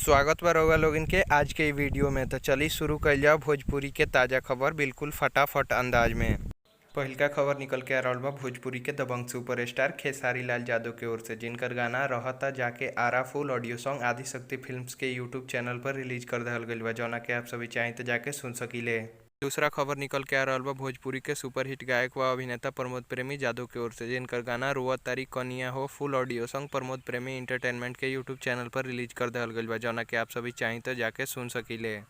स्वागत बा रउआ लोगन के आज के इ वीडियो में। तो चली शुरू कइल जाओ भोजपुरी के ताज़ा खबर बिल्कुल फटाफट अंदाज में। पहिलका खबर निकल के आ रहल बा भोजपुरी के दबंग सुपरस्टार खेसारी लाल यादव के ओर से, जिनकर गाना रहता जाके आरा फुल ऑडियो सॉन्ग आदिशक्ति फिल्म्स के यूट्यूब चैनल पर रिलीज कर दहल गइल बा, जौना के आप सभी चाहें तो जाके सुन सकीले। दूसरा खबर निकल के आ रहल बा भोजपुरी के सुपरहिट गायक व अभिनेता प्रमोद प्रेमी यादव के ओर से, जिनकर गाना रोवत तारी कनिया हो फुल ऑडियो सॉन्ग प्रमोद प्रेमी इंटरटेनमेंट के यूट्यूब चैनल पर रिलीज कर दहल गइल बा, जौना के आप सभी चाहें तो जाके सुन सकीले।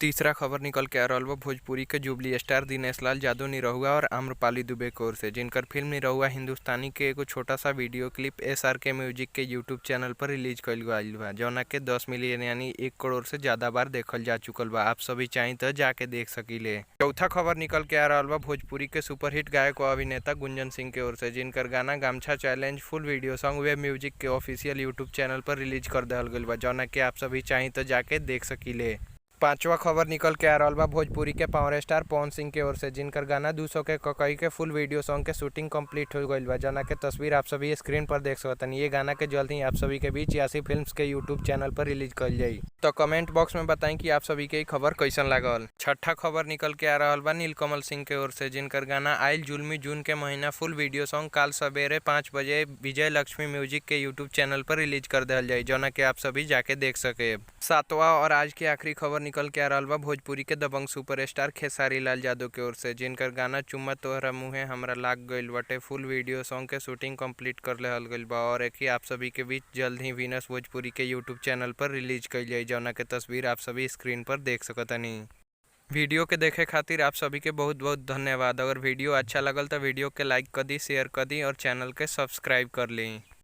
तीसरा खबर निकल के आ रहल बा भोजपुरी के जुबली स्टार दिनेश लाल यादव निरहुआ और आम्रपाली दुबे की ओर से, जिनकर फिल्म निरहुआ हिंदुस्तानी के एगो छोटा सा वीडियो क्लिप SRK म्यूजिक के यूट्यूब चैनल पर रिलीज कइल गइल बा, जौना के 10 मिलियन यानी 1 करोड़ से ज्यादा बार देखल जा चुकल बा। आप सभी चाहें तो जाके देख सकीले। चौथा खबर निकल के आ रहल बा भोजपुरी के सुपरहिट गायक व अभिनेता गुंजन सिंह के ओर से, जिनकर गाना गामछा चैलेंज फुल वीडियो सॉन्ग वेब म्यूजिक के ऑफिशियल यूट्यूब चैनल पर रिलीज कर दहल गइल बा, जौना के आप सभी चाहें तो जाके देख सकीले। पांचवा खबर निकल के आ रहल बा भोजपुरी के पावर स्टार पवन सिंह के ओर से, जिनकर गाना 200 के ककई के फुल वीडियो सॉन्ग के शूटिंग कंप्लीट हो गइल बा, जौना के तस्वीर आप सभी स्क्रीन पर देख सकतनी। ये गाना के जल्द ही आप सभी के बीच यासी फिल्म्स के यूट्यूब चैनल पर रिलीज कइल जाई। तो कमेंट बॉक्स में बताएं कि आप सभी के खबर कैसन लागल। छठा खबर निकल के आ रहल बा नीलकमल सिंह के ओर से, जिनकर गाना आइल जुल्मी जून के महीना फुल वीडियो सॉन्ग काल सवेरे 5 बजे विजय लक्ष्मी म्यूजिक के यूट्यूब चैनल पर रिलीज कर दहल जाई, जौना के आप सभी जाके देख सके। सातवां और आज की आखिरी खबर निकल के आ रहल बा भोजपुरी के दबंग सुपरस्टार खेसारी लाल यादव के ओर से, जिनकर गाना चुम्मा तोहरा मुहे हमरा लाग गइल बाटे फुल वीडियो सॉन्ग के शूटिंग कंप्लीट कर लेहल गइल बा, और एक ही आप सभी के बीच जल्द ही वीनस भोजपुरी के यूट्यूब चैनल पर रिलीज कइल जाई, जौना के तस्वीर आप सभी स्क्रीन पर देख सकतनी। वीडियो के देखे खातिर आप सभी के बहुत बहुत धन्यवाद। अगर वीडियो अच्छा लगल तो वीडियो के लाइक कर दी, शेयर कर दी और चैनल के सब्सक्राइब कर ली।